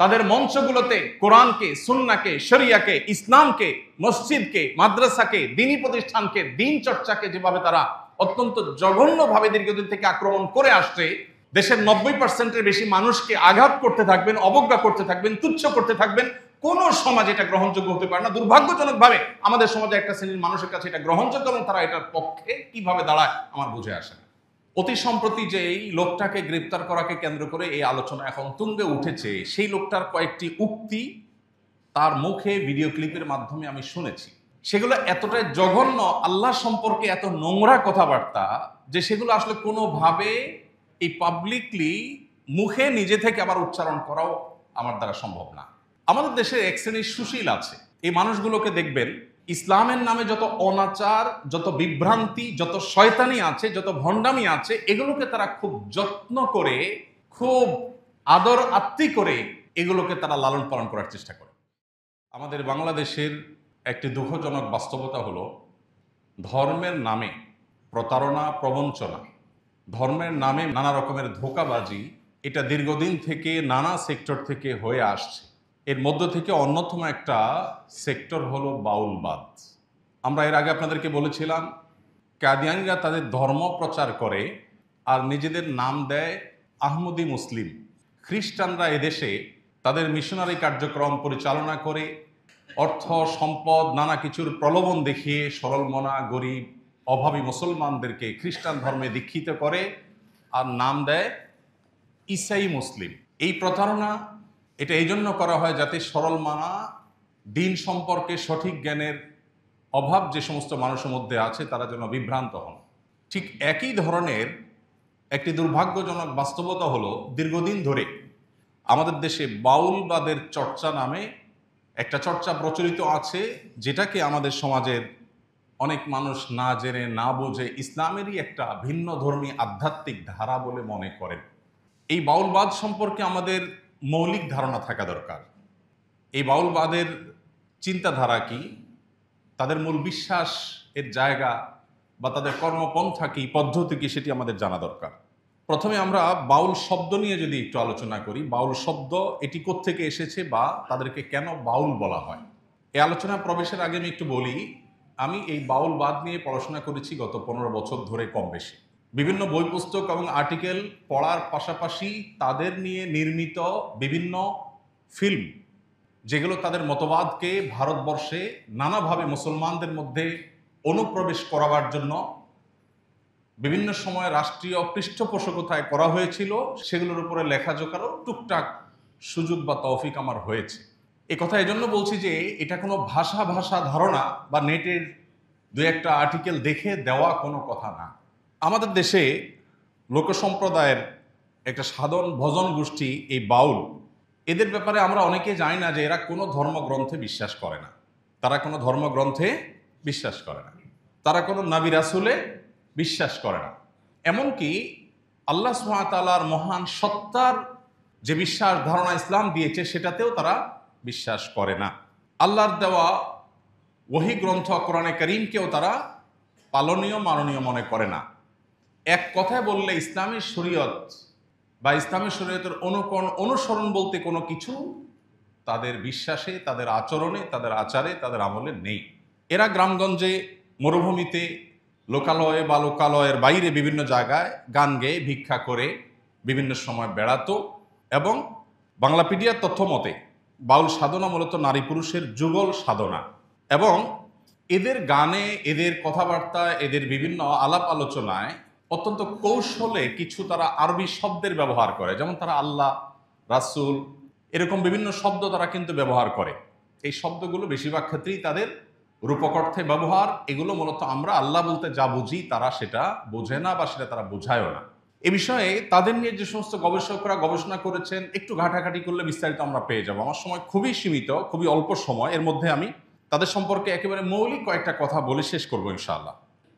তাদের মঞ্চগুলোতে কোরআনকে, সুন্নাহকে, শরিয়াকে, ইসলামকে, মসজিদকে, মাদ্রাসাকে, দ্বীনি প্রতিষ্ঠানকে, দ্বীন চর্চাকে যেভাবে তারা অত্যন্ত জঘন্যভাবে দীর্ঘদিন থেকে আক্রমণ করে আসছে, দেশের 90% বেশি মানুষকে আঘাত করতে থাকবেন, অবজ্ঞা করতে থাকবেন, তুচ্ছ করতে থাকবেন, কোন সমাজ এটা গ্রহণযোগ্য হতে পারে না। দুর্ভাগ্যজনকভাবে আমাদের সমাজে একটা শ্রেণীর মানুষের কাছে এটা গ্রহণযোগ্য এবং তারা এটার পক্ষে কিভাবে দাঁড়ায় আমার বুঝে আসে না। অতি সম্প্রতি যে এই লোকটাকে গ্রেপ্তার করাকে কেন্দ্র করে এই আলোচনা এখন তুঙ্গে উঠেছে, সেই লোকটার কয়েকটি উক্তি তার মুখে ভিডিও ক্লিপের মাধ্যমে আমি শুনেছি। সেগুলো এতটাই জঘন্য, আল্লাহ সম্পর্কে এত নোংরা কথাবার্তা যে সেগুলো আসলে কোনোভাবে এই পাবলিকলি মুখে নিজে থেকে আবার উচ্চারণ করাও আমার দ্বারা সম্ভব না। আমাদের দেশে এক শ্রেণীর সুশীল আছে, এই মানুষগুলোকে দেখবেন ইসলামের নামে যত অনাচার, যত বিভ্রান্তি, যত শয়তানি আছে, যত ভণ্ডামি আছে, এগুলোকে তারা খুব যত্ন করে, খুব আদর আত্মি করে এগুলোকে তারা লালন পালন করার চেষ্টা করে। আমাদের বাংলাদেশের একটি দুঃখজনক বাস্তবতা হলো ধর্মের নামে প্রতারণা, প্রবঞ্চনা, ধর্মের নামে নানা রকমের ধোঁকাবাজি, এটা দীর্ঘদিন থেকে নানা সেক্টর থেকে হয়ে আসছে। এর মধ্য থেকে অন্যতম একটা সেক্টর হলো বাউলবাদ। আমরা এর আগে আপনাদেরকে বলেছিলাম কাদিয়ানীরা তাদের ধর্ম প্রচার করে আর নিজেদের নাম দেয় আহমদী মুসলিম। খ্রিস্টানরা এদেশে তাদের মিশনারি কার্যক্রম পরিচালনা করে অর্থ সম্পদ নানা কিছুর প্রলোভন দেখিয়ে সরলমনা, গরিব, অভাবী মুসলমানদেরকে খ্রিস্টান ধর্মে দীক্ষিত করে আর নাম দেয় ঈসাই মুসলিম। এই প্রতারণা এটা এই জন্য করা হয় যাতে সরলমনা, দিন সম্পর্কে সঠিক জ্ঞানের অভাব যে সমস্ত মানুষের মধ্যে আছে তারা যেন বিভ্রান্ত হন। ঠিক একই ধরনের একটি দুর্ভাগ্যজনক বাস্তবতা হলো দীর্ঘদিন ধরে আমাদের দেশে বাউলবাদের চর্চা নামে একটা চর্চা প্রচলিত আছে, যেটাকে আমাদের সমাজের অনেক মানুষ না জেনে না বুঝে ইসলামেরই একটা ভিন্ন ধর্মী আধ্যাত্মিক ধারা বলে মনে করেন। এই বাউলবাদ সম্পর্কে আমাদের মৌলিক ধারণা থাকা দরকার। এই বাউলবাদের চিন্তাধারা কি, তাদের মূল বিশ্বাস এর জায়গা বা তাদের কর্মপন্থা কি, পদ্ধতি কি, সেটি আমাদের জানা দরকার। প্রথমে আমরা বাউল শব্দ নিয়ে যদি একটু আলোচনা করি, বাউল শব্দ এটি কোত্থেকে এসেছে বা তাদেরকে কেন বাউল বলা হয়। এই আলোচনা প্রবেশের আগে আমি একটু বলি, আমি এই বাউলবাদ নিয়ে পড়াশোনা করেছি গত 15 বছর ধরে কম বেশি। বিভিন্ন বই পুস্তক এবং আর্টিকেল পড়ার পাশাপাশি তাদের নিয়ে নির্মিত বিভিন্ন ফিল্ম, যেগুলো তাদের মতবাদকে ভারতবর্ষে নানাভাবে মুসলমানদের মধ্যে অনুপ্রবেশ করাবার জন্য বিভিন্ন সময় রাষ্ট্রীয় পৃষ্ঠপোষকতায় করা হয়েছিল, সেগুলোর উপরে লেখাজোখারও টুকটাক সুযোগ বা তৌফিক আমার হয়েছে। এ কথা এই জন্য বলছি যে এটা কোনো ভাষা ধারণা বা নেটের দু একটা আর্টিকেল দেখে দেওয়া কোনো কথা না। আমাদের দেশে লোকসম্প্রদায়ের একটা সাধন ভজন গোষ্ঠী এই বাউল, এদের ব্যাপারে আমরা অনেকে জানি না যে এরা কোনো ধর্মগ্রন্থে বিশ্বাস করে না। তারা কোনো ধর্মগ্রন্থে বিশ্বাস করে না, তারা কোনো নবী রাসূলে বিশ্বাস করে না। এমনকি আল্লাহ সুবহানাহু ওয়া তাআলার মহান সত্তার যে বিশ্বাস ধারণা ইসলাম দিয়েছে সেটাতেও তারা বিশ্বাস করে না। আল্লাহর দেওয়া ওহী গ্রন্থ কোরআনে কারীমকেও তারা পালনীয়, মাননীয় মনে করে না। এক কথায় বললে ইসলামী শরীয়ত বা ইসলামী শরীয়তের অনুসরণ বলতে কোনো কিছু তাদের বিশ্বাসে, তাদের আচরণে, তাদের আচারে, তাদের আমলে নেই। এরা গ্রামগঞ্জে, মরুভূমিতে, লোকালয়ে বা লোকালয়ের বাইরে বিভিন্ন জায়গায় গান গেয়ে ভিক্ষা করে বিভিন্ন সময় বেড়াতো এবং বাংলাপিডিয়ার তথ্য মতে বাউল সাধনা মূলত নারী পুরুষের যুগল সাধনা। এবং এদের গানে, এদের কথাবার্তায়, এদের বিভিন্ন আলাপ আলোচনায় অত্যন্ত কৌশলে কিছু তারা আরবি শব্দের ব্যবহার করে, যেমন তারা আল্লাহ, রাসূল এরকম বিভিন্ন শব্দ তারা কিন্তু ব্যবহার করে। এই শব্দগুলো বেশিরভাগ ক্ষেত্রেই তাদের রূপক অর্থে ব্যবহার। এগুলো মূলত আমরা আল্লাহ বলতে যা বুঝি তারা সেটা বোঝে না বা সেটা তারা বোঝায়ও না। এ বিষয়ে তাদের নিয়ে যে সমস্ত গবেষকরা গবেষণা করেছেন, একটু ঘাটাঘাটি করলে বিস্তারিত আমরা পেয়ে যাব। আমার সময় খুবই সীমিত, খুবই অল্প সময়, এর মধ্যে আমি তাদের সম্পর্কে একেবারে মৌলিক কয়েকটা কথা বলে শেষ করবো ইনশাআল্লাহ।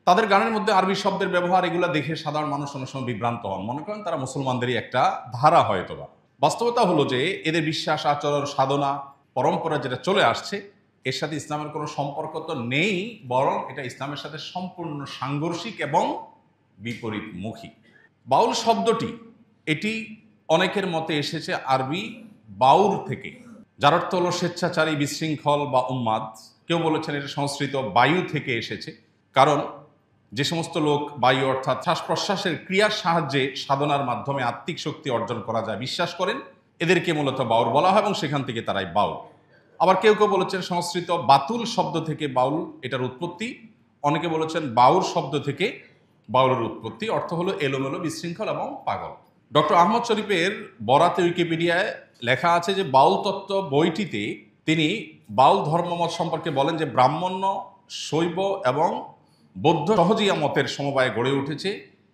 তাদের গানের মধ্যে আরবি শব্দের ব্যবহার, এগুলো দেখে সাধারণ মানুষ অনেক সময় বিভ্রান্ত হন, মনে করেন তারা মুসলমানদেরই একটা ধারা হয়তোবা। বাস্তবতা হলো যে এদের বিশ্বাস, আচরণ, সাধনা, পরম্পরা যেটা চলে আসছে এর সাথে ইসলামের কোনো সম্পর্ক তো নেই, বরং এটা ইসলামের সাথে সম্পূর্ণ সাংঘর্ষিক এবং বিপরীতমুখী। বাউল শব্দটি এটি অনেকের মতে এসেছে আরবি বাউর থেকে, যার অর্থ হলো স্বেচ্ছাচারী, বিশৃঙ্খল বা উন্মাদ। কেউ বলেছেন এটা সংস্কৃত বায়ু থেকে এসেছে, কারণ যে সমস্ত লোক বায়ু অর্থাৎ শ্বাস প্রশ্বাসের ক্রিয়ার সাহায্যে সাধনার মাধ্যমে আত্মিক শক্তি অর্জন করা যায় বিশ্বাস করেন, এদেরকে মূলত বাউল বলা হয় এবং সেখান থেকে তারাই বাউল। আবার কেউ কেউ বলেছেন সংস্কৃত বাতুল শব্দ থেকে বাউল এটার উৎপত্তি। অনেকে বলেছেন বাউর শব্দ থেকে বাউলের উৎপত্তি, অর্থ হলো এলোমেলো, বিশৃঙ্খল এবং পাগল। ডক্টর আহমদ শরীফের বরাতে উইকিপিডিয়ায় লেখা আছে যে বাউল তত্ত্ব বইটিতে তিনি বাউল ধর্মমত সম্পর্কে বলেন যে ব্রাহ্মণ্য, শৈব এবং বৌদ্ধ সহজিয়া মতের সমবায়ে গড়ে উঠেছে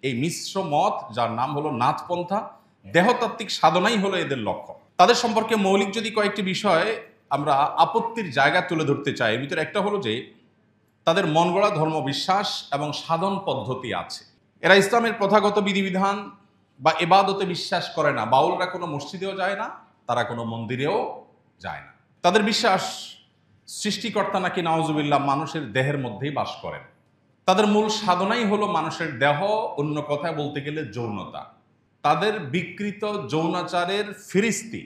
এই মিশ্র মত, যার নাম হলো নাথপন্থা। দেহতাত্ত্বিক সাধনাই হলো এদের লক্ষ্য। তাদের সম্পর্কে মৌলিক যদি কয়েকটি বিষয় আমরা আপত্তির জায়গা তুলে ধরতে চাই, এর ভিতরে একটা হলো যে তাদের মন গড়া ধর্ম বিশ্বাস এবং সাধন পদ্ধতি আছে। এরা ইসলামের প্রথাগত বিধিবিধান বা এবাদতে বিশ্বাস করে না। বাউলরা কোনো মসজিদেও যায় না, তারা কোনো মন্দিরেও যায় না। তাদের বিশ্বাস সৃষ্টিকর্তা নাকি নাউজুবিল্লাহ মানুষের দেহের মধ্যেই বাস করেন। তাদের মূল সাধনাই হলো মানুষের দেহ, অন্য কথায় বলতে গেলে যৌনতা। তাদের বিকৃত যৌনাচারের ফিরিস্তি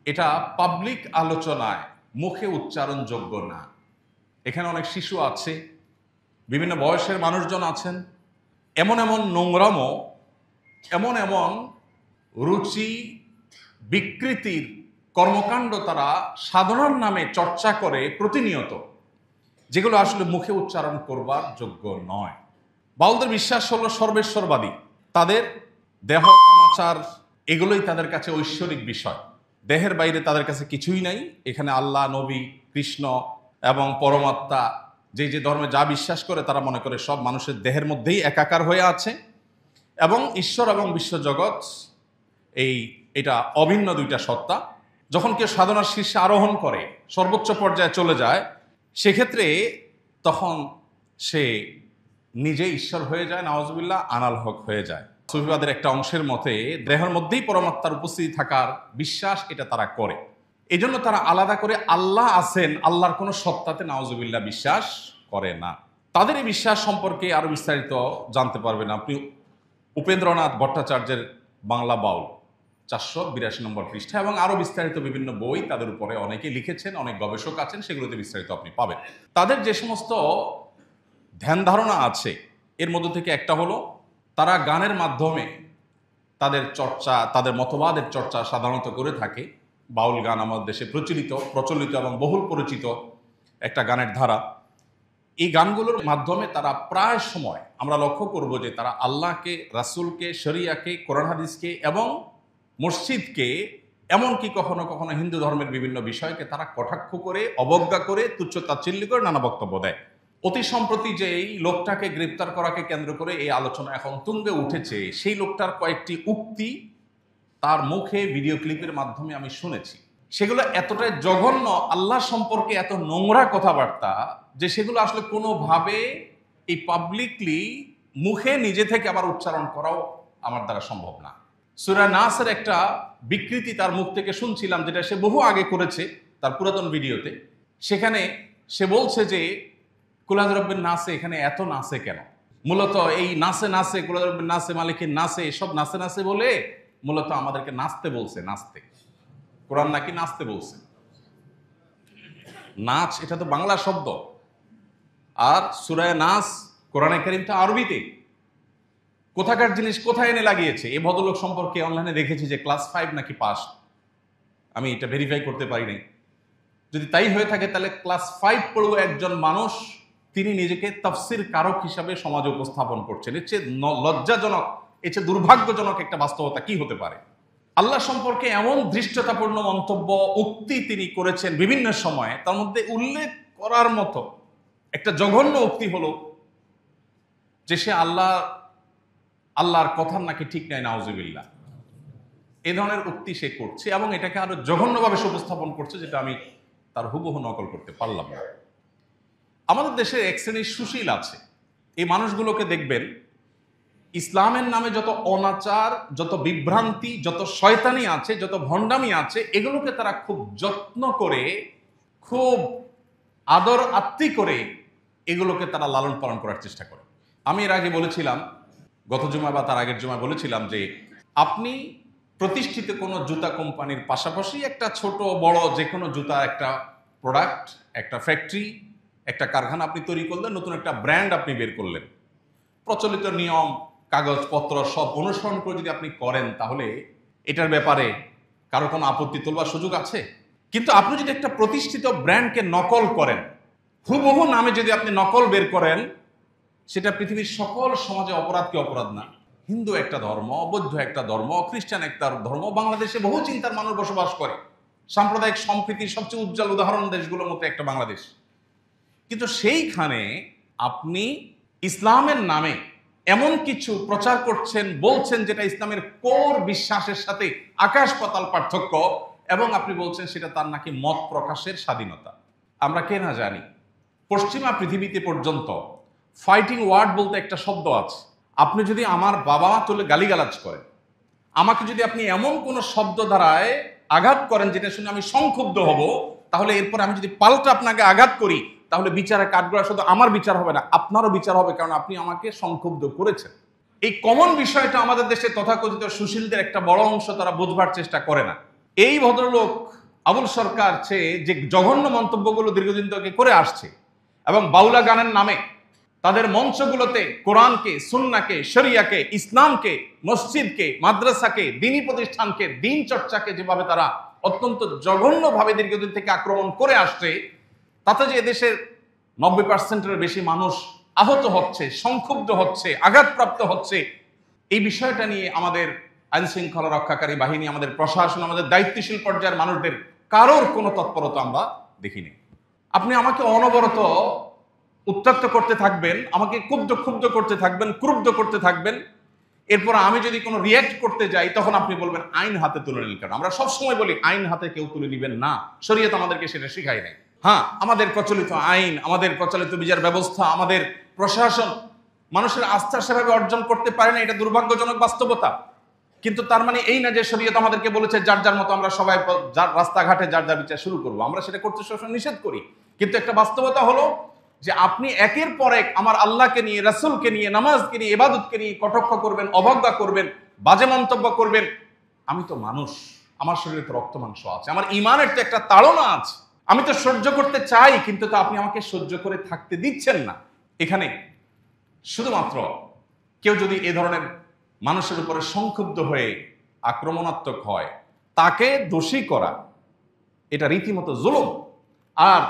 এটা পাবলিক আলোচনায় মুখে উচ্চারণযোগ্য না। এখানে অনেক শিশু আছে, বিভিন্ন বয়সের মানুষজন আছেন। এমন এমন নোংরামো, এমন এমন রুচি বিকৃতির কর্মকাণ্ড তারা সাধনার নামে চর্চা করে প্রতিনিয়ত, যেগুলো আসলে মুখে উচ্চারণ করবার যোগ্য নয়। বাউলদের বিশ্বাস হলো সর্বেশ্বরবাদী। তাদের দেহ, কামাচার এগুলোই তাদের কাছে ঐশ্বরিক বিষয়। দেহের বাইরে তাদের কাছে কিছুই নাই। এখানে আল্লাহ, নবী, কৃষ্ণ এবং পরমাত্মা যে যে ধর্মে যা বিশ্বাস করে তারা মনে করে সব মানুষের দেহের মধ্যেই একাকার হয়ে আছে, এবং ঈশ্বর এবং বিশ্বজগৎ এটা অভিন্ন দুইটা সত্তা। যখন কেউ সাধনার শীর্ষে আরোহণ করে, সর্বোচ্চ পর্যায়ে চলে যায়, সেক্ষেত্রে তখন সে নিজে ঈশ্বর হয়ে যায়, নাউজুবিল্লাহ, আনাল হক হয়ে যায়। সুফিবাদের একটা অংশের মতে দেহের মধ্যেই পরমাত্মার উপস্থিতি থাকার বিশ্বাস এটা তারা করে। এই জন্য তারা আলাদা করে আল্লাহ আছেন, আল্লাহর কোনো সত্তাতে নাউজুবিল্লাহ বিশ্বাস করে না। তাদের এই বিশ্বাস সম্পর্কে আরো বিস্তারিত জানতে পারবেন আপনি উপেন্দ্রনাথ ভট্টাচার্যের বাংলা বাউল 482 নম্বর পৃষ্ঠা, এবং আরো বিস্তারিত বিভিন্ন বই তাদের উপরে অনেকে লিখেছেন, অনেক গবেষক আছেন, সেগুলোতে বিস্তারিত আপনি পাবেন। তাদের যে সমস্ত ধ্যান ধারণা আছে এর মধ্যে থেকে একটা হলো তারা গানের মাধ্যমে তাদের চর্চা, তাদের মতবাদের চর্চা সাধারণত করে থাকে। বাউল গান আমাদের দেশে প্রচলিত এবং বহুল পরিচিত একটা গানের ধারা। এই গানগুলোর মাধ্যমে তারা প্রায় সময় আমরা লক্ষ্য করব যে তারা আল্লাহকে, রাসূলকে, শরিয়াকে, কোরআন হাদিসকে এবং মসজিদকে, এমনকি কখনো কখনো হিন্দু ধর্মের বিভিন্ন বিষয়কে তারা কটাক্ষ করে, অবজ্ঞা করে, তুচ্ছ তাচ্ছিল্য করে নানা বক্তব্য দেয়। অতি সম্প্রতি যে এই লোকটাকে গ্রেপ্তার করাকে কেন্দ্র করে এই আলোচনা এখন তুঙ্গে উঠেছে, সেই লোকটার কয়েকটি উক্তি তার মুখে ভিডিও ক্লিপের মাধ্যমে আমি শুনেছি। সেগুলো এতটাই জঘন্য, আল্লাহ সম্পর্কে এত নোংরা কথাবার্তা, যে সেগুলো আসলে কোনোভাবে এই পাবলিকলি মুখে নিজে থেকে আবার উচ্চারণ করাও আমার দ্বারা সম্ভব না। সূরা নাসের একটা বিকৃতি তার মুখ থেকে শুনছিলাম, যেটা সে বহু আগে করেছে তার পুরাতন ভিডিওতে। সেখানে সে বলছে যে কুল রব্বিন নাসে, এখানে এত নাসে কেন? মূলত এই নাসে কুল রব্বিন নাসে, মালিকের নাসে, এসব নাসে বলে মূলত আমাদেরকে নাচতে বলছে। নাচতে, কোরআন নাকি নাচতে বলছে। নাচ এটা তো বাংলা শব্দ, আর সূরা নাস কোরআনে কারীমটা আরবিতে। কোথাকার জিনিস কোথায় এনে লাগিয়েছে? এই ভদ্রলোক সম্পর্কে অনলাইনে দেখেছি যে ক্লাস 5 নাকি পাস। আমি এটা ভেরিফাই করতে পারি নাই। যদি তাই হয়ে থাকে তাহলে ক্লাস 5 পড়ুয়া একজন মানুষ তিনি নিজেকে তাফসীর কারক হিসাবে সমাজে উপস্থাপন করছেন। এর চেয়ে লজ্জাজনক, এর চেয়ে দুর্ভাগ্যজনক একটা বাস্তবতা কি হতে পারে? আল্লাহ সম্পর্কে এমন ধৃষ্টতাপূর্ণ মন্তব্য, উক্তি তিনি করেছেন বিভিন্ন সময়ে। তার মধ্যে উল্লেখ করার মতো একটা জঘন্য উক্তি হলো যে সে আল্লাহর কথার নাকি ঠিক নাই, নাউজুবিল্লাহ। এই ধরনের উক্তি সে করছে এবং এটাকে আরো জঘন্যভাবে সে উপস্থাপন করছে, যেটা আমি তার হুবহু নকল করতে পারলাম না। আমাদের দেশে এক শ্রেণীর সুশীল আছে, এই মানুষগুলোকে দেখবেন ইসলামের নামে যত অনাচার, যত বিভ্রান্তি, যত শয়তানি আছে, যত ভণ্ডামি আছে, এগুলোকে তারা খুব যত্ন করে, খুব আদর আত্মি করে এগুলোকে তারা লালন পালন করার চেষ্টা করে। আমি এর আগে বলেছিলাম, গত জুমা বা তার আগের জুমায় বলেছিলাম যে আপনি প্রতিষ্ঠিত কোনো জুতা কোম্পানির পাশাপাশি একটা ছোট বড় যে কোনো জুতা একটা প্রোডাক্ট, একটা ফ্যাক্টরি, একটা কারখানা আপনি তৈরি করলেন, নতুন একটা ব্র্যান্ড আপনি বের করলেন। প্রচলিত নিয়ম কাগজপত্র সব অনুসরণ করে যদি আপনি করেন, তাহলে এটার ব্যাপারে কারো কোনো আপত্তি তোলবার সুযোগ আছে? কিন্তু আপনি যদি একটা প্রতিষ্ঠিত ব্র্যান্ডকে নকল করেন, হুবহু নামে যদি আপনি নকল বের করেন, সেটা পৃথিবীর সকল সমাজে অপরাধ কি অপরাধ না? হিন্দু একটা ধর্ম, বৌদ্ধ একটা ধর্ম, খ্রিস্টান একটা ধর্ম, বাংলাদেশে বহু চিন্তার মানুষ বসবাস করে। সাম্প্রদায়িক সম্প্রীতির সবচেয়ে উজ্জ্বল উদাহরণ দেশগুলোর মধ্যে একটা বাংলাদেশ। কিন্তু সেইখানে আপনি ইসলামের নামে এমন কিছু প্রচার করছেন, বলছেন যেটা ইসলামের কোর বিশ্বাসের সাথে আকাশ পাতাল পার্থক্য, এবং আপনি বলছেন সেটা তার নাকি মত প্রকাশের স্বাধীনতা। আমরা কে না জানি পশ্চিমা পৃথিবীতে পর্যন্ত ফাইটিং ওয়ার্ড বলতে একটা শব্দ আছে। আপনি যদি আমার বাবা মা তুলে গালিগালাজ করেন, আমাকে যদি আপনি এমন কোন শব্দ দ্বারায় আঘাত করেন যেটা শুনে আমি সংক্ষুব্ধ হব, তাহলে এরপর আমি যদি পাল্টা আপনাকে আঘাত করি, তাহলে বিচারে কাঠগড়া শুধু আমার বিচার হবে না, আপনারও বিচার হবে, কারণ আপনি আমাকে সংক্ষুব্ধ করেছেন। এই কমন বিষয়টা আমাদের দেশে তথাকথিত সুশীলদের একটা বড় অংশ তারা বুঝবার চেষ্টা করে না। এই ভদ্রলোক আবুল সরকার যে জঘন্য মন্তব্যগুলো দীর্ঘদিন থেকে করে আসছে, এবং বাউলা গানের নামে তাদের মঞ্চগুলোতে কোরআনকে, সুন্নাহকে, শরিয়াকে, ইসলামকে, মসজিদকে, মাদ্রাসাকে, দ্বীনি প্রতিষ্ঠানকে, দ্বীন চর্চাকে যেভাবে তারা অত্যন্ত জঘন্যভাবে দীর্ঘদিন থেকে আক্রমণ করে আসছে, তাতে যে এদেশের 90%-এর বেশি মানুষ আহত হচ্ছে, সংক্ষুব্ধ হচ্ছে, আঘাতপ্রাপ্ত হচ্ছে, এই বিষয়টা নিয়ে আমাদের আইন শৃঙ্খলা রক্ষাকারী বাহিনী, আমাদের প্রশাসন, আমাদের দায়িত্বশীল পর্যায়ের মানুষদের কারোর কোনো তৎপরতা আমরা দেখিনি। আপনি আমাকে অনবরত উত্ত্যক্ত করতে থাকবেন, আমাকে ক্ষুব্ধ করতে থাকবেন, ক্রুব্ধ করতে থাকবেন, এরপর আমি যদি কোনো রিয়্যাক্ট করতে যাই, তখন আপনি বলবেন আইন হাতে তুলে নিন। কেন? আমরা সবসময় বলি আইন হাতে কেউ তুলে নিবেন না, শরীয়ত আমাদেরকে সেটা শিখায় নাই। হ্যাঁ, আমাদের প্রচলিত আইন, আমাদের প্রচলিত বিচার ব্যবস্থা, আমাদের প্রশাসন মানুষের আস্থা সেভাবে অর্জন করতে পারে না, এটা দুর্ভাগ্যজনক বাস্তবতা। কিন্তু তার মানে এই না যে শরীয়ত আমাদেরকে বলেছে যার যার মতো আমরা সবাই যার রাস্তাঘাটে যার যার বিচার শুরু করবো। আমরা সেটা করতে সবসময় নিষেধ করি, কিন্তু একটা বাস্তবতা হলো যে আপনি একের পর এক আমার আল্লাহকে নিয়ে, রাসূলকে নিয়ে, নামাজকে নিয়ে, ইবাদতকে নিয়ে কটাক্ষ করবেন, অবজ্ঞা করবেন, বাজে মন্তব্য করবেন। আমি তো মানুষ, আমার শরীরে তো রক্ত মাংস আছে, আমার ইমানের তো একটা তাড়না আছে, আমি তো সহ্য করতে চাই, কিন্তু তো আপনি আমাকে সহ্য করে থাকতে দিচ্ছেন না। এখানে শুধুমাত্র কেউ যদি এ ধরনের মানুষের উপরে সংক্ষুব্ধ হয়ে আক্রমণাত্মক হয়, তাকে দোষী করা এটা রীতিমতো জুলুম। আর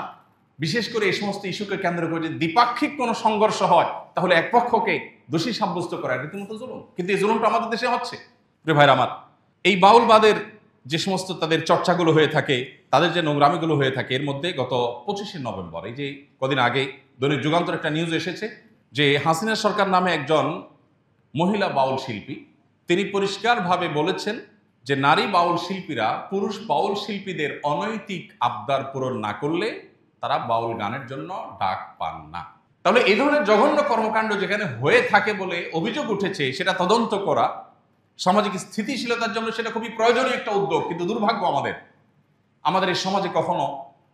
বিশেষ করে এই সমস্ত ইস্যুকে কেন্দ্র করে যদি দ্বিপাক্ষিক কোনো সংঘর্ষ হয়, তাহলে এক পক্ষকে দোষী সাব্যস্ত করা রীতিমতো জুলুম। কিন্তু এই জুলুমটা আমাদের দেশে হচ্ছে। প্রিয় ভাইরা আমার, এই বাউলবাদের যে সমস্ত তাদের চর্চাগুলো হয়ে থাকে, তাদের যে নোংরামিগুলো হয়ে থাকে, এর মধ্যে গত 25শে নভেম্বর, এই যে কদিন আগে দৈনিক যুগান্তর একটা নিউজ এসেছে যে হাসিনা সরকার নামে একজন মহিলা বাউল শিল্পী, তিনি পরিষ্কারভাবে বলেছেন যে নারী বাউল শিল্পীরা পুরুষ বাউল শিল্পীদের অনৈতিক আবদার পূরণ না করলে তারা বাউল গানের জন্য ডাক পান না। তাহলে এই ধরনের জঘন্য কর্মকাণ্ড যেখানে হয়ে থাকে বলে অভিযোগ উঠেছে, সেটা তদন্ত করা সামাজিক স্থিতিশীলতার জন্য সেটা খুবই প্রয়োজনীয় একটা উদ্যোগ। কিন্তু দুর্ভাগ্য আমাদের এই সমাজে কখনো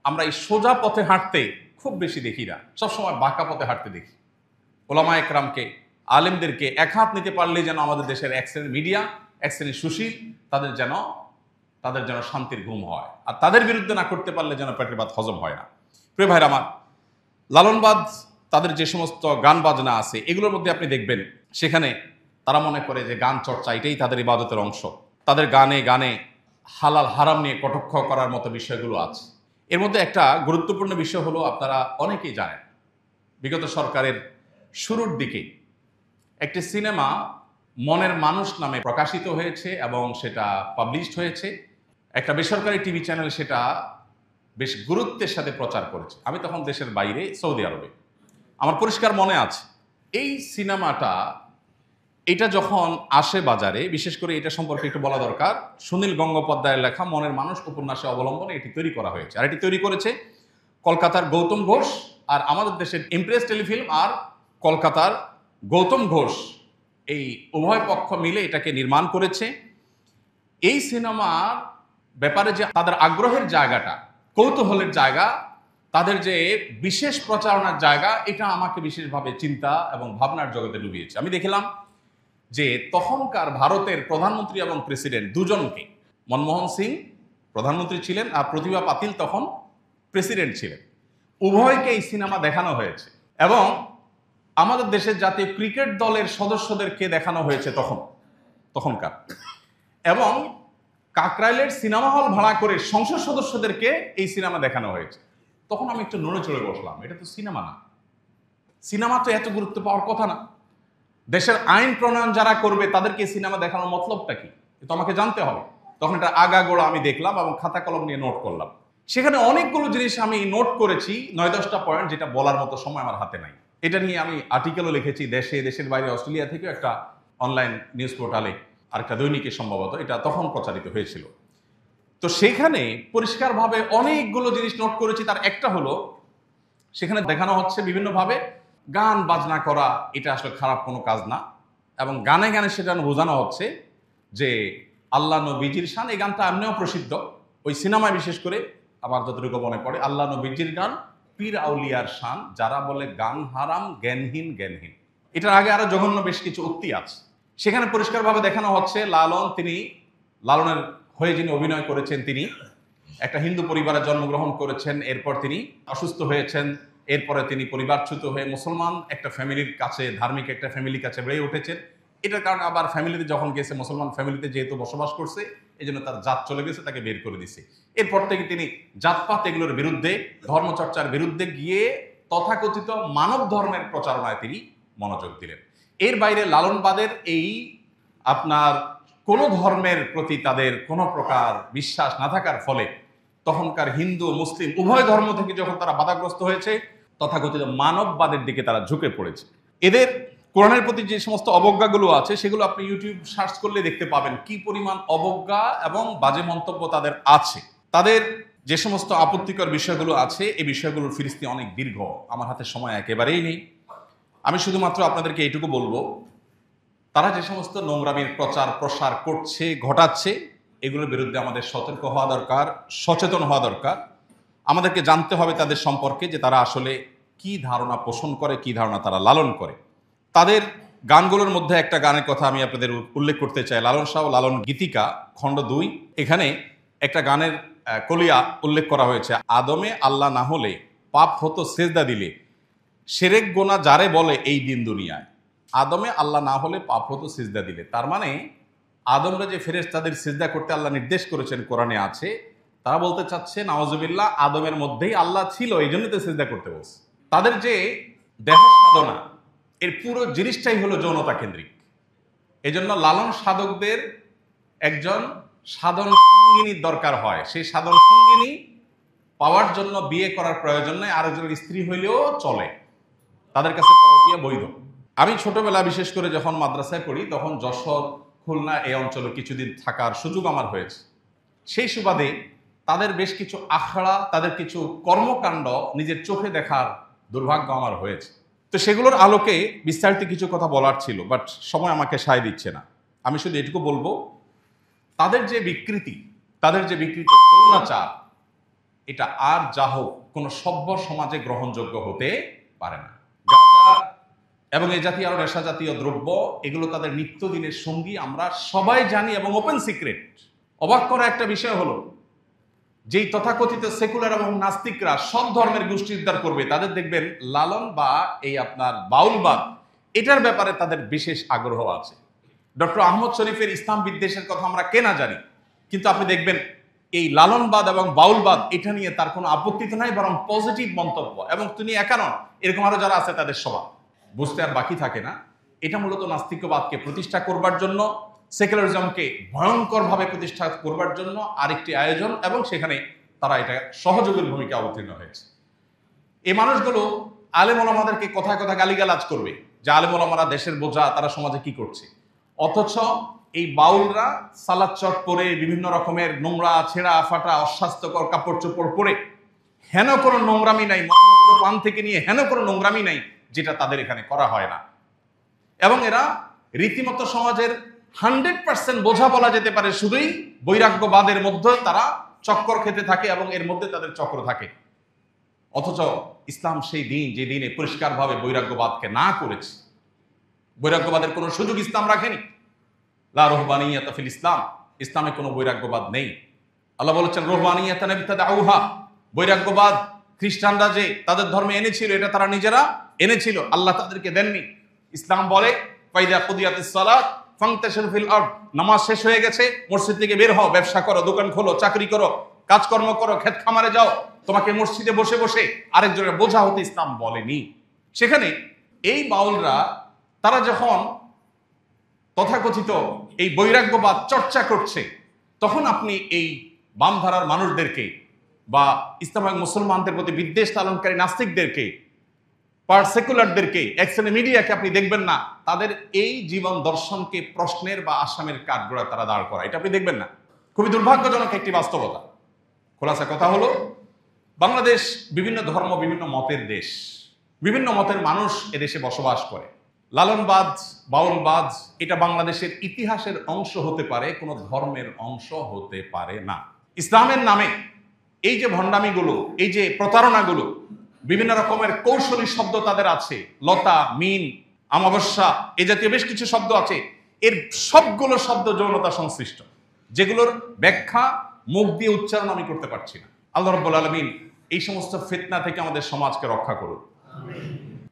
আমরা এই সোজা পথে হাঁটতে খুব বেশি দেখি না, সবসময় বাঁকা পথে হাঁটতে দেখি। ওলামা একরামকে, আলেমদেরকে এক হাত নিতে পারলে যেন আমাদের দেশের এক শ্রেণীর মিডিয়া, এক শ্রেণীর সুশীল, তাদের যেন শান্তির ঘুম হয়, আর তাদের বিরুদ্ধে না করতে পারলে যেন পেটের ভাত হজম হয় না। প্রিয় ভাইরা আমার, লালনবাদ তাদের যে সমস্ত গান বাজনা আছে, এগুলোর মধ্যে আপনি দেখবেন সেখানে তারা মনে করে যে গান চর্চা এটাই তাদের ইবাদতের অংশ। তাদের গানে গানে হালাল হারাম নিয়ে কটাক্ষ করার মতো বিষয়গুলো আছে। এর মধ্যে একটা গুরুত্বপূর্ণ বিষয় হলো, আপনারা অনেকেই জানেন, বিগত সরকারের শুরুর দিকে একটি সিনেমা মনের মানুষ নামে প্রকাশিত হয়েছে এবং সেটা পাবলিশড হয়েছে। একটা বেসরকারি টিভি চ্যানেল সেটা বেশ গুরুত্বের সাথে প্রচার করেছে। আমি তখন দেশের বাইরে, সৌদি আরবে। আমার পরিষ্কার মনে আছে এই সিনেমাটা, এটা যখন আসে বাজারে, বিশেষ করে এটা সম্পর্কে একটু বলা দরকার, সুনীল গঙ্গোপাধ্যায়ের লেখা মনের মানুষ উপন্যাসে অবলম্বনে এটি তৈরি করা হয়েছে। আর এটি তৈরি করেছে কলকাতার গৌতম ঘোষ, আর আমাদের দেশের ইমপ্রেস টেলিফিল্ম আর কলকাতার গৌতম ঘোষ, এই উভয় পক্ষ মিলে এটাকে নির্মাণ করেছে। এই সিনেমার ব্যাপারে যে তাদের আগ্রহের জায়গাটা, কৌতূহলের জায়গা, তাদের যে বিশেষ প্রচারণার জায়গা, এটা আমাকে বিশেষভাবে চিন্তা এবং ভাবনার জগতে ডুবিয়েছে। আমি দেখলাম যে তখনকার ভারতের প্রধানমন্ত্রী এবং প্রেসিডেন্ট দুজনকে, মনমোহন সিং প্রধানমন্ত্রী ছিলেন আর প্রতিভা পাতিল তখন প্রেসিডেন্ট ছিলেন, উভয়কে এই সিনেমা দেখানো হয়েছে। এবং আমাদের দেশের জাতীয় ক্রিকেট দলের সদস্যদেরকে দেখানো হয়েছে তখনকার। এবং কাকরাইলের সিনেমা হল ভাড়া করে সংসদ সদস্যদেরকে এই সিনেমা দেখানো হয়েছে। তখন আমি একটু নড়ে চড়ে বসলাম, এটা তো সিনেমা না, সিনেমা তো এত গুরুত্ব পাওয়ার কথা না। দেশের আইন প্রণয়ন যারা করবে তাদেরকে সিনেমা দেখানোর মতলবটা কি, তো আমাকে জানতে হবে। তখন এটা আগাগোড়া আমি দেখলাম এবং খাতা কলম নিয়ে নোট করলাম। সেখানে অনেকগুলো জিনিস আমি নোট করেছি, 9-10টা পয়েন্ট, যেটা বলার মতো সময় আমার হাতে নাই। এটা নিয়ে আমি আর্টিকেলও লিখেছি, দেশের বাইরে, অস্ট্রেলিয়া থেকেও একটা অনলাইন নিউজ পোর্টালে, আর একটা দৈনিকে সম্ভবত এটা তখন প্রচারিত হয়েছিল। তো সেখানে পরিষ্কারভাবে অনেকগুলো জিনিস নোট করেছি। তার একটা হলো, সেখানে দেখানো হচ্ছে বিভিন্নভাবে গান বাজনা করা এটা আসলে খারাপ কোনো কাজ না, এবং গানে গানে সেটা বোঝানো হচ্ছে যে আল্লাহ নবীজির শান। এই গানটা এমনিও প্রসিদ্ধ ওই সিনেমায়, বিশেষ করে আমার যতটুকু মনে পড়ে, আল্লাহ নবীজির গান, পীর আউলিয়ার শান, যারা বলে গান হারাম, জ্ঞানহীন। এটার আগে আরো জঘন্য বেশ কিছু উক্তি আছে। সেখানে পরিষ্কারভাবে দেখানো হচ্ছে লালনের হয়ে যিনি অভিনয় করেছেন, তিনি একটা হিন্দু পরিবারে জন্মগ্রহণ করেছেন, এরপর তিনি অসুস্থ হয়েছেন, এরপরে তিনি পরিবারচ্যুত হয়ে মুসলমান একটা ফ্যামিলির কাছে, ধার্মিক একটা ফ্যামিলির কাছে বেড়ে উঠেছেন। এটার কারণে আবার ফ্যামিলিতে যখন গেছে, মুসলমান ফ্যামিলিতে যেহেতু বসবাস করছে, এই জন্য তার জাত চলে গেছে, তাকে বের করে দিছে। এরপর থেকে তিনি জাতপাত এগুলোর বিরুদ্ধে, ধর্মচর্চার বিরুদ্ধে গিয়ে তথাকথিত মানব ধর্মের প্রচারণায় তিনি মনোযোগ দিলেন। এর বাইরে লালনবাদের এই আপনার কোন ধর্মের প্রতি তাদের কোনো প্রকার বিশ্বাস না থাকার ফলে তখনকার হিন্দু মুসলিম উভয় ধর্ম থেকে যখন তারা বাধাগ্রস্ত হয়েছে, তথাকথিত মানববাদের দিকে তারা ঝুঁকে পড়েছে। এদের কোরআনের প্রতি যে সমস্ত অবজ্ঞাগুলো আছে, সেগুলো আপনি ইউটিউব সার্চ করলে দেখতে পাবেন কি পরিমাণ অবজ্ঞা এবং বাজে মন্তব্য তাদের আছে। তাদের যে সমস্ত আপত্তিকর বিষয়গুলো আছে, এই বিষয়গুলোর ফিরিস্তি অনেক দীর্ঘ, আমার হাতে সময় একেবারেই নেই। আমি শুধুমাত্র আপনাদেরকে এইটুকু বলবো, তারা যে সমস্ত নোংরামির প্রচার প্রসার করছে, ঘটাচ্ছে, এগুলোর বিরুদ্ধে আমাদের সতর্ক হওয়া দরকার, সচেতন হওয়া দরকার। আমাদেরকে জানতে হবে তাদের সম্পর্কে, যে তারা আসলে কি ধারণা পোষণ করে, কি ধারণা তারা লালন করে। তাদের গানগুলোর মধ্যে একটা গানের কথা আমি আপনাদের উল্লেখ করতে চাই, লালন শাহ লালন গীতিকা খণ্ড 2। এখানে একটা গানের কলিয়া উল্লেখ করা হয়েছে, আদমে আল্লাহ না হলে পাপ হতো সেজদা দিলে, সেরেক গোনা যারে বলে এই দিন দুনিয়ায়। আদমে আল্লাহ না হলে পাপ হতো সিজদা দিলে, তার মানে আদমরা যে ফেরেশতাদের সিজদা করতে আল্লাহ নির্দেশ করেছেন, কোরআনে আছে, তারা বলতে চাচ্ছে নাউজুবিল্লাহ, আদমের মধ্যেই আল্লাহ ছিল, এই জন্য তো সিজদা করতে বলছে। তাদের যে দেহ সাধনা, এর পুরো জিনিসটাই হলো যৌনতা কেন্দ্রিক। এই জন্য লালন সাধকদের একজন সাধন সঙ্গিনীর দরকার হয়। সেই সাধন সঙ্গিনী পাওয়ার জন্য বিয়ে করার প্রয়োজন নেই, আরেকজনের স্ত্রী হইলেও চলে, তাদের কাছে পরকীয়া বৈধ। আমি ছোটবেলা বিশেষ করে যখন মাদ্রাসায় পড়ি, তখন যশোর, খুলনা এই অঞ্চলে কিছুদিন থাকার সুযোগ আমার হয়েছে। সেই সুবাদে তাদের বেশ কিছু আখড়া, তাদের কিছু কর্মকাণ্ড নিজের চোখে দেখার দুর্ভাগ্য আমার হয়েছে। তো সেগুলোর আলোকে বিস্তারিত কিছু কথা বলার ছিল, বাট সময় আমাকে সায় দিচ্ছে না। আমি শুধু এটুকু বলবো, তাদের যে বিকৃতি, যৌনাচার, এটা আর যা হোক কোনো সভ্য সমাজে গ্রহণযোগ্য হতে পারে না। গাঁজা এবং এই জাতীয় আরো নেশা জাতীয় দ্রব্য, এগুলো তাদের নিত্যদিনের সঙ্গী, আমরা সবাই জানি এবং ওপেন সিক্রেট। অবাক করা একটা বিষয় হলো, যেই তথাকথিত সেকুলার এবং নাস্তিকরা সব ধর্মের গোষ্ঠী উদ্ধার করবে, তাদের দেখবেন লালন বা এই আপনার বাউলবাদ, এটার ব্যাপারে তাদের বিশেষ আগ্রহ আছে। ডক্টর আহমদ শরীফের ইসলাম বিদ্বেষের কথা আমরা কেনা জানি, কিন্তু আপনি দেখবেন এই লালনবাদ এবং বাউলবাদ, এটা নিয়ে তার কোনো আপত্তি তো নাই, বরং পজিটিভ মন্তব্য। এবং তিনি একা নন, এরকম আরো যারা আছে তাদের সবার বুঝতে আর বাকি থাকে না। এটা মূলত নাস্তিকবাদকে প্রতিষ্ঠা করবার জন্য, সেকুলারিজমকে ভয়ঙ্করভাবে প্রতিষ্ঠা করবার জন্য আরেকটি আয়োজন, এবং সেখানে তারা এটা সহযোগীর ভূমিকা অবতীর্ণ হয়েছে। এই মানুষগুলো আলেম ওলামাদেরকে কথায় কথায় গালিগালাজ করবে যে আলেম ওলামারা দেশের বোঝা, তারা সমাজে কি করছে। অথচ এই বাউলরা সালাদ চট পরে, বিভিন্ন রকমের নোংরা ছেঁড়া ফাটা অস্বাস্থ্যকর কাপড় চোপড় পরে, হেন কোনো নোংরামি নাই, মলমূত্র পান থেকে নিয়ে হেন কোনো নোংরামি নাই যেটা তাদের এখানে করা হয় না। এবং এরা রীতিমতো সমাজের 100% বোঝা বলা যেতে পারে, শুধুই বৈরাগ্যবাদের মধ্যে তারা চক্কর খেতে থাকে এবং এর মধ্যে তাদের চক্র থাকে। অথচ ইসলাম সেই দিন, যে দিনে পরিষ্কারভাবে বৈরাগ্যবাদকে না করেছে, বৈরাগ্যবাদের কোনো সুযোগ ইসলাম রাখেনি। লা রুহবানিয়াতা ফিল ইসলাম, ইসলামে কোনো বৈরাগ্যবাদ নেই। আল্লাহ বলেছেন রুহবানিয়াতান ইবতাদাউহা, বৈরাগ্যবাদ খ্রিস্টানরা যে তাদের ধর্মে এনেছিল এটা তারা নিজেরা এনেছিল, আল্লাহ তাদেরকে দেননি। ইসলাম বলে ফাইদা কুদিয়াতিস সালাত ফান্তাশিরু ফিল আরদ, নামাজ শেষ হয়ে গেছে, মসজিদ থেকে বের হও, ব্যবসা করো, দোকান খোলো, চাকরি করো, কাজকর্ম করো, ক্ষেত খামারে যাও। তোমাকে মসজিদে বসে বসে আরেকজনের বোঝা হতে ইসলাম বলেনি। সেখানে এই বাউলরা তারা যখন তথাকথিত এই বৈরাগ্যবাদ চর্চা করছে, তখন আপনি এই বামধারার মানুষদেরকে বা ইসলামিক মুসলমানদের প্রতি বিদ্বেষ লালনকারী নাস্তিকদেরকে, সেকুলারদেরকে, এক্সেলে মিডিয়াকে আপনি দেখবেন না তাদের এই জীবন দর্শনকে প্রশ্নের বা আসামের কাঠগড়া তারা দাঁড় করা, এটা আপনি দেখবেন না। খুবই দুর্ভাগ্যজনক একটি বাস্তবতা। খোলাসা কথা হলো, বাংলাদেশ বিভিন্ন ধর্ম বিভিন্ন মতের দেশ, বিভিন্ন মতের মানুষ এদেশে বসবাস করে। লালনবাদ, বাউলবাদ এটা বাংলাদেশের ইতিহাসের অংশ হতে পারে, কোনো ধর্মের অংশ হতে পারে না। ইসলামের নামে এই যে ভণ্ডামিগুলো, এই যে প্রতারণাগুলো, বিভিন্ন রকমের কৌশলী শব্দ তাদের আছে, লতা, মিন, অমাবস্যা, এই জাতীয় বেশ কিছু শব্দ আছে। এর সবগুলো শব্দ যৌনতা সংশ্লিষ্ট, যেগুলোর ব্যাখ্যা মুখ দিয়ে উচ্চারণ আমি করতে পারছি না। আল্লাহ রাব্বুল আলামিন এই সমস্ত ফিতনা থেকে আমাদের সমাজকে রক্ষা করুন।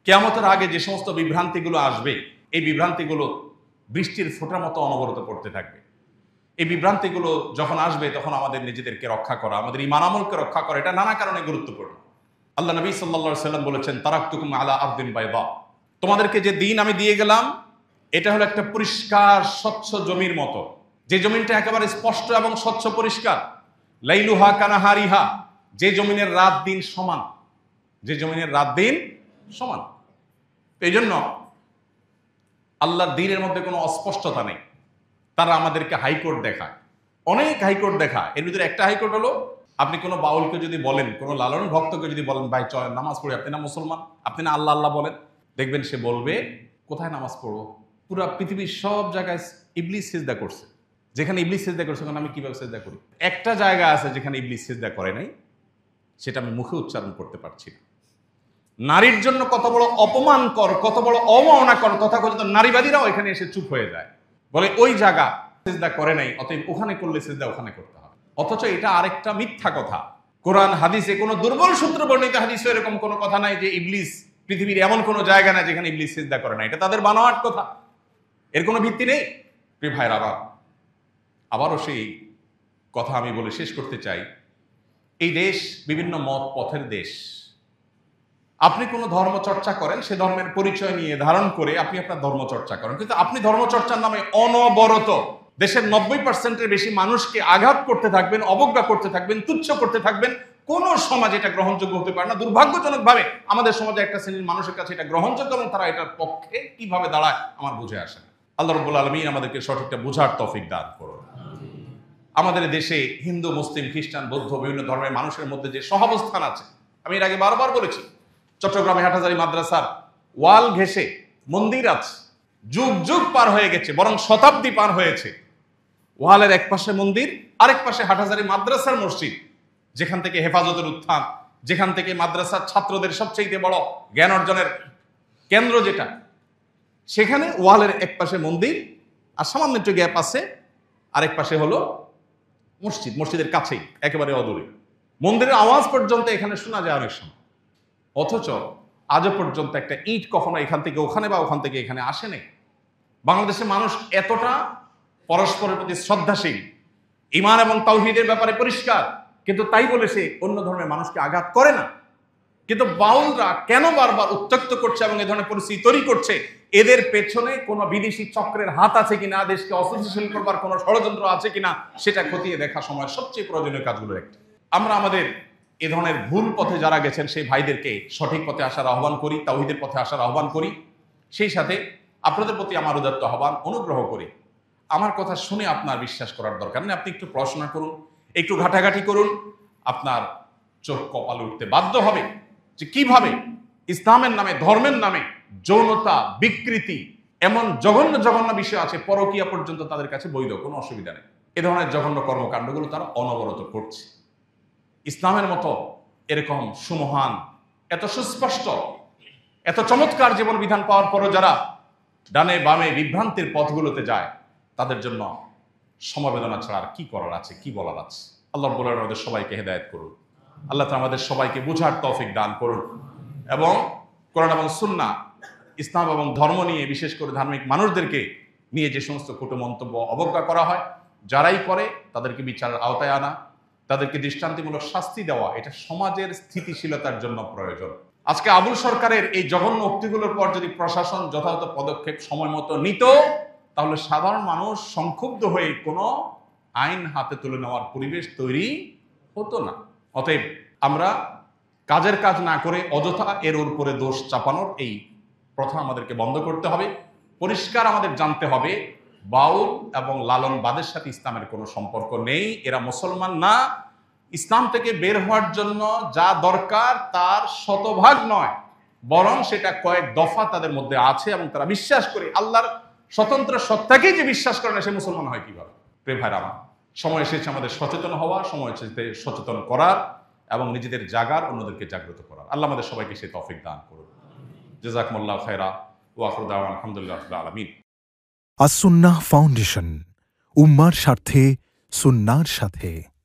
কিয়ামতের আগে যে সমস্ত বিভ্রান্তিগুলো আসবে, এই বিভ্রান্তিগুলো বৃষ্টির ফোঁটার মতো অনবরত পড়তে থাকবে। এই বিভ্রান্তিগুলো যখন আসবে তখন আমাদের নিজেদেরকে রক্ষা করা, আমাদের ঈমান আমলকে রক্ষা করা, এটা নানা কারণে গুরুত্বপূর্ণ। আল্লাহ নবী সাল্লাল্লাহু আলাইহি সাল্লাম বলেছেন তারাকতুকুম আলা আরদিন বাইদা, তোমাদেরকে যে দিন আমি দিয়ে গেলাম এটা হলো একটা পরিষ্কার স্বচ্ছ জমির মতো, যে জমিনটা একেবারে স্পষ্ট এবং স্বচ্ছ পরিষ্কার। লাইলুহা কানাহারিহা, যে জমিনের রাত দিন সমান, যে জমিনের রাত দিন সমান। এই জন্য আল্লাহর দ্বীনের মধ্যে কোনো অস্পষ্টতা নেই। তারা আমাদেরকে হাইকোর্ট দেখায়, অনেক হাইকোর্ট দেখায়। এর ভিতরে একটা হাইকোর্ট হলো, আপনি কোনো বাউলকে যদি বলেন, কোনো লালন ভক্তকে যদি বলেন ভাই চলেন নামাজ পড়ি, আপনি না মুসলমান, আপনি না আল্লাহ আল্লাহ বলেন, দেখবেন সে বলবে কোথায় নামাজ পড়বো? পুরো পৃথিবীর সব জায়গায় ইবলিস সিজদা করছে, যেখানে ইবলিস সিজদা করছে ওখানে আমি কিভাবে সিজদা করি? একটা জায়গা আছে যেখানে ইবলিস সিজদা করে নাই, সেটা আমি মুখে উচ্চারণ করতে পারছি না। নারীর জন্য কত বড় অপমানকর, কত বড় অবমাননাকর, তথাকথিত নারীবাদীরাও এখানে এসে চুপ হয়ে যায়, বলে ওই জায়গা সিজদা করে নাই, অতএব ওখানে করলে সিজদা ওখানে করতে হবে। অথচ এটা আরেকটা মিথ্যা কথা। কোরআন হাদিসে কোনো দুর্বল সূত্র বর্ণিত হাদিসে এরকম কোনো কথা নাই যে ইবলিস পৃথিবীর এমন কোনো জায়গা না যেখানে ইবলিস সিজদা করে না। এটা তাদের বানোয়াট কথা, এর কোনো ভিত্তি নেই। প্রিয় ভাইরা, আবারও সেই কথা আমি বলে শেষ করতে চাই। এই দেশ বিভিন্ন মত পথের দেশ। আপনি কোনো ধর্ম চর্চা করেন, সে ধর্মের পরিচয় নিয়ে ধারণ করে আপনি আপনার ধর্ম চর্চা করেন, কিন্তু আপনি ধর্মচর্চার নামে অনবরত দেশের 90% বেশি মানুষকে আঘাত করতে থাকবেন, অবজ্ঞা করতে থাকবেন, তুচ্ছ করতে থাকবেন। কোন সমাজ এটা গ্রহণযোগ্য হতে পারে না। দুর্ভাগ্যজনকভাবে আমাদের সমাজে একটা শ্রেণীর মানুষের কাছে এটা গ্রহণযোগ্য এবং তারা এটার পক্ষে কিভাবে দাঁড়ায় আমার বুঝে আসে না। আল্লাহ রাব্বুল আলামিন আমাদেরকে সঠিকটা বোঝার তৌফিক দান করুন। আমাদের দেশে হিন্দু, মুসলিম, খ্রিস্টান, বৌদ্ধ বিভিন্ন ধর্মের মানুষের মধ্যে যে সহাবস্থান আছে, আমি এর আগে বারবার বলেছি, চট্টগ্রামে হাটহাজারী মাদ্রাসার ওয়াল ঘেঁষে মন্দির আছে, যুগ যুগ পার হয়ে গেছে, বরং শতাব্দী পার হয়েছে। ওয়ালের এক পাশে মন্দির, আরেক পাশে হাটহাজারী মাদ্রাসার মসজিদ, যেখান থেকে হেফাজতের উত্থান, যেখান থেকে মাদ্রাসার ছাত্রদের সবচেয়ে বড় জ্ঞান অর্জনের কেন্দ্র যেটা, সেখানে ওয়ালের এক পাশে মন্দির আর সামান্য একটু গ্যাপ আছে, আরেক পাশে হলো মসজিদ, মসজিদের কাছেই একেবারে অদূরে। মন্দিরের আওয়াজ পর্যন্ত এখানে শোনা যায় অনেক সময়, অথচ আজও পর্যন্ত একটা ইট কখনো এখান থেকে ওখানে বা ওখান থেকে এখানে আসেনি। বাংলাদেশের মানুষ এতটা পরস্পরের প্রতি শ্রদ্ধাশীল, ঈমান এবং তাওহীদের ব্যাপারে পরিষ্কার, কিন্তু তাই বলে সে অন্য ধর্মের মানুষকে আঘাত করে না। কিন্তু বাউলরা কেন বারবার উত্ত্যক্ত করছে এবং এ ধরনের পরিস্থিতি তৈরি করছে? এদের পেছনে কোনো বিদেশি চক্রের হাত আছে কিনা, দেশকে অস্থিতিশীল করবার কোনো ষড়যন্ত্র আছে কিনা, সেটা খতিয়ে দেখা সময় সবচেয়ে প্রয়োজনীয় কাজগুলোর একটি। আমরা আমাদের এ ধরনের ভুল পথে যারা গেছেন সেই ভাইদেরকে সঠিক পথে আসার আহ্বান করি, তাওহীদের পথে আসার আহ্বান করি। সেই সাথে আপনাদের প্রতি আমার উদাত্ত আহ্বান, অনুগ্রহ করি আমার কথা শুনে আপনার বিশ্বাস করার দরকার নেই। আপনি একটু পড়াশোনা করুন, একটু ঘাটাঘাটি করুন, আপনার চোখ কপালে উঠতে বাধ্য হবে যে কিভাবে ইসলামের নামে, ধর্মের নামে যৌনতা, বিকৃতি, এমন জঘন্য জঘন্য বিষয় আছে, পরকীয়া পর্যন্ত তাদের কাছে বৈধ, কোনো অসুবিধা নেই। এ ধরনের জঘন্য কর্মকাণ্ডগুলো তারা অনবরত করছে। ইসলামের মতো এরকম সুমহান, এত সুস্পষ্ট, এত চমৎকার জীবন বিধান পাওয়ার পরও যারা ডানে বামে বিভ্রান্তির পথগুলোতে যায়, তাদের জন্য সমবেদনা ছাড়া আর কি করার আছে, কি বলার আছে। আল্লাহ রাব্বুল আলামিন আমাদের সবাইকে হেদায়েত করুন। আল্লাহ তাআলা আমাদের সবাইকে বোঝার তৌফিক দান করুন এবং কোরআন এবং সুন্নাহ, ইসলাম এবং ধর্ম নিয়ে, বিশেষ করে ধার্মিক মানুষদেরকে নিয়ে যে সমস্ত কটু মন্তব্য অবজ্ঞা করা হয়, যারাই করে তাদেরকে বিচারের আওতায় আনা, তাদেরকে দৃষ্টান্তিমূলক শাস্তি দেওয়া, এটা সমাজের স্থিতিশীলতার জন্য প্রয়োজন। আজকে আবুল সরকারের এই জঘন্য উক্তিগুলোর পর যদি প্রশাসন যথাযথ পদক্ষেপ সময় মতো নিত, তাহলে সাধারণ মানুষ সংক্ষুব্ধ হয়ে কোনো আইন হাতে তুলে নেওয়ার পরিবেশ তৈরি হতো না। অতএব আমরা কাজের কাজ না করে অযথা এর উপরে দোষ চাপানোর এই প্রথা আমাদেরকে বন্ধ করতে হবে। পরিষ্কার আমাদের জানতে হবে, বাউল এবং লালনবাদের সাথে ইসলামের কোনো সম্পর্ক নেই। এরা মুসলমান না। ইসলাম থেকে বের হওয়ার জন্য যা দরকার তার শতভাগ নয়, বরং সেটা কয়েক দফা তাদের মধ্যে আছে এবং তারা বিশ্বাস করে। আল্লাহর স্বতন্ত্র সত্তাকেই যে বিশ্বাস করে না, সে মুসলমান হয় কিভাবে? প্রিয় ভাইরা আমার, সময় এসেছে আমাদের সচেতন হওয়ার, সময় এসেছে সচেতন করার এবং নিজেদের জাগার, অন্যদেরকে জাগ্রত করার। আল্লাহ আমাদের সবাইকে সেই তৌফিক দান করুন। জাযাকুমুল্লাহু খায়রা ওয়া আখিরু দাওয়ানা আলহামদুলিল্লাহি রাব্বিল আলামিন। আস-সুন্নাহ ফাউন্ডেশন, উম্মার স্বার্থে সুন্নাহর সাথে।